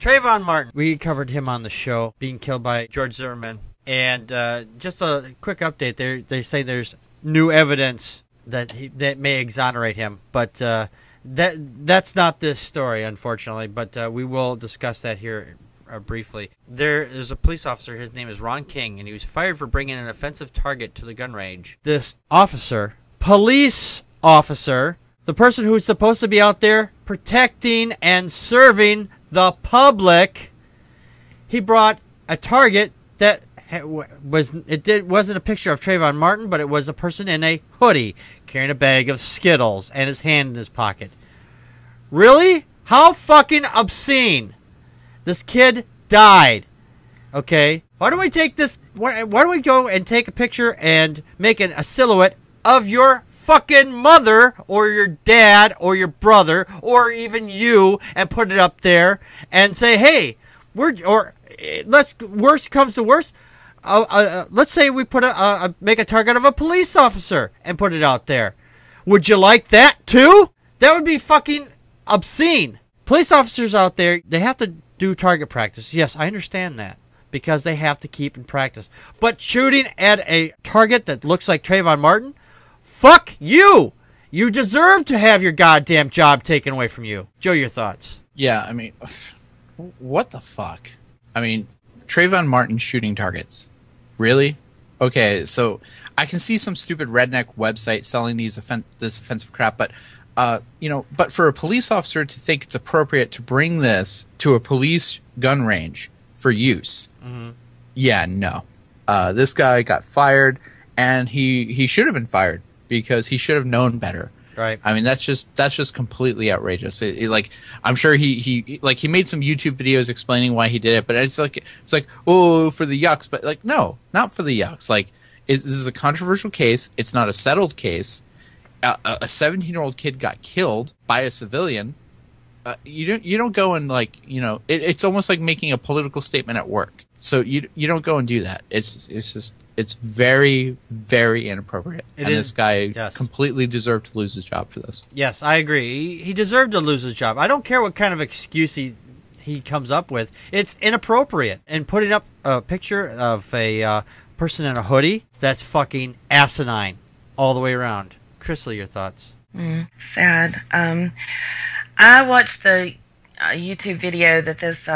Trayvon Martin. We covered him on the show, being killed by George Zimmerman. And just a quick update. They say there's new evidence that may exonerate him, but that's not this story, unfortunately. But we will discuss that here briefly. There's a police officer. His name is Ron King, and he was fired for bringing an offensive target to the gun range. This officer, police officer, the person who's supposed to be out there protecting and serving the public, he brought a target that wasn't a picture of Trayvon Martin, but it was a person in a hoodie carrying a bag of Skittles and his hand in his pocket. Really? How fucking obscene. This kid died. Okay? Why don't we take this? Why don't we go and take a picture and make a silhouette of your fucking mother or your dad or your brother or even you and put it up there and say, hey, worst comes to worst. Let's say we put make a target of a police officer and put it out there. Would you like that too? That would be fucking obscene. Police officers out there, they have to do target practice. Yes, I understand that because they have to keep in practice. But shooting at a target that looks like Trayvon Martin, fuck you. You deserve to have your goddamn job taken away from you. Joe, your thoughts? Yeah, I mean, what the fuck? I mean, Trayvon Martin shooting targets. Really? Okay, so I can see some stupid redneck website selling this offensive crap, but but for a police officer to think it's appropriate to bring this to a police gun range for use, yeah, no. This guy got fired, and he should have been fired because he should have known better. Right. I mean, that's just completely outrageous. Like, I'm sure he made some YouTube videos explaining why he did it, but it's like oh, for the yucks, but like no, not for the yucks. Like, this is a controversial case. It's not a settled case. A 17-year-old kid got killed by a civilian. You don't go and it's almost like making a political statement at work. So you don't go and do that. It's very, very inappropriate. This guy completely deserved to lose his job for this. Yes, I agree. He deserved to lose his job. I don't care what kind of excuse he comes up with. It's inappropriate. And putting up a picture of a person in a hoodie, that's fucking asinine all the way around. Crystal, your thoughts? Sad. I watched the YouTube video that this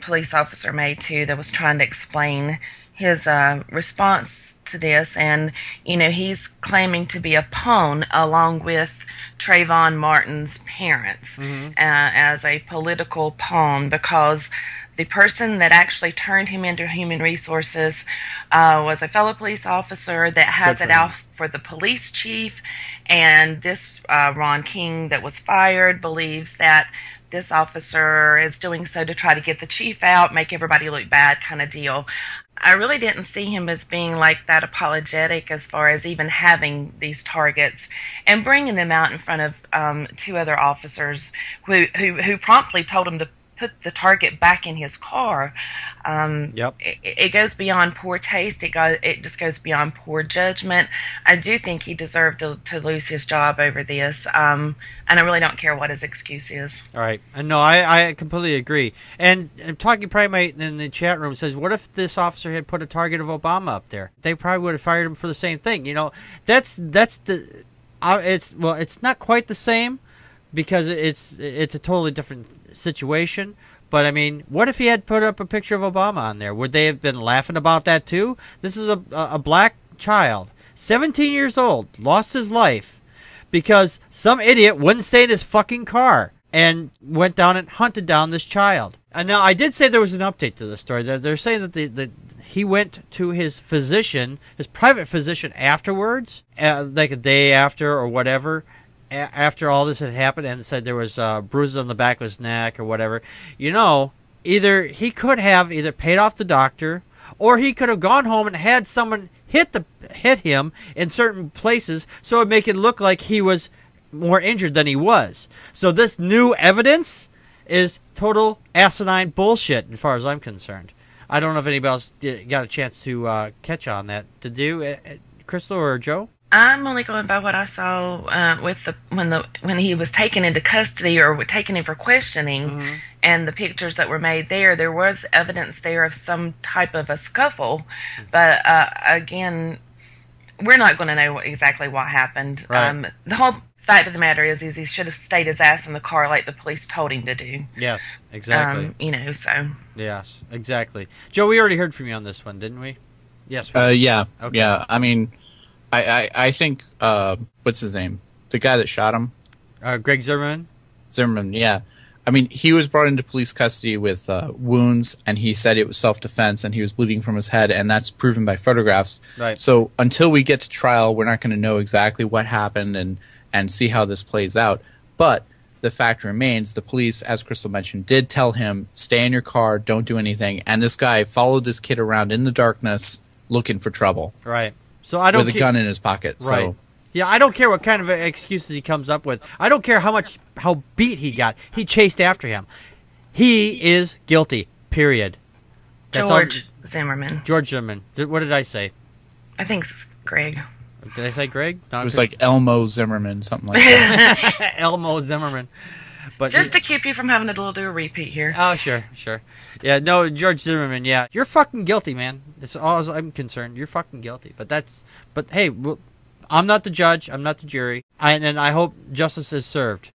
police officer made too, that was trying to explain his response to this, and he's claiming to be a pawn along with Trayvon Martin's parents as a political pawn, because the person that actually turned him into human resources was a fellow police officer that has it out for the police chief, and this Ron King that was fired believes that this officer is doing so to try to get the chief out, make everybody look bad kind of deal. I really didn't see him as being like that apologetic as far as even having these targets and bringing them out in front of two other officers who promptly told him to put the target back in his car. It goes beyond poor taste. It just goes beyond poor judgment. I do think he deserved to lose his job over this, and I really don't care what his excuse is. All right. No, I completely agree. And Talking Primate in the chat room says, what if this officer had put a target of Obama up there? They probably would have fired him for the same thing. It's not quite the same because it's a totally different situation. But I mean, what if he had put up a picture of Obama on there? Would they have been laughing about that too? This is a black child, 17 years old, lost his life because some idiot wouldn't stay in his fucking car and went down and hunted down this child. And now, I did say there was an update to the story. They're saying that he went to his physician, his private physician afterwards, like a day after or whatever, after all this had happened, and said there was bruises on the back of his neck or whatever. Either he could have paid off the doctor, or he could have gone home and had someone hit him in certain places so it would make it look like he was more injured than he was. So this new evidence is total asinine bullshit as far as I'm concerned. I don't know if anybody else got a chance to catch on that. Did you, Crystal or Joe? I'm only going by what I saw when he was taken into custody or taken in for questioning. and the pictures that were made there was evidence there of some type of a scuffle. But again, we're not going to know exactly what happened. Right. The whole fact of the matter is he should have stayed his ass in the car like the police told him to do. Yes, exactly. So. Yes, exactly. Joe, we already heard from you on this one, didn't we? Yes. Yeah. Okay. Yeah. I mean, I think what's his name? The guy that shot him. Greg Zimmerman. Zimmerman. Yeah. I mean, he was brought into police custody with wounds, and he said it was self-defense, and he was bleeding from his head, and that's proven by photographs. Right. So until we get to trial, we're not going to know exactly what happened and see how this plays out. But the fact remains, the police, as Crystal mentioned, did tell him, stay in your car, don't do anything, and this guy followed this kid around in the darkness looking for trouble. Right. So I don't with a gun in his pocket. Right. So. Yeah, I don't care what kind of excuses he comes up with. I don't care how beat he got. He chased after him. He is guilty. Period. George Zimmerman. George Zimmerman. What did I say? I think it's Greg. Did I say Greg? No, it was like Elmo Zimmerman, something like that. Elmo Zimmerman. But just to keep you from having to do a repeat here. Oh, sure. Yeah, no, George Zimmerman, yeah. You're fucking guilty, man. That's all as I'm concerned. You're fucking guilty. But hey, I'm not the judge. I'm not the jury. And I hope justice is served.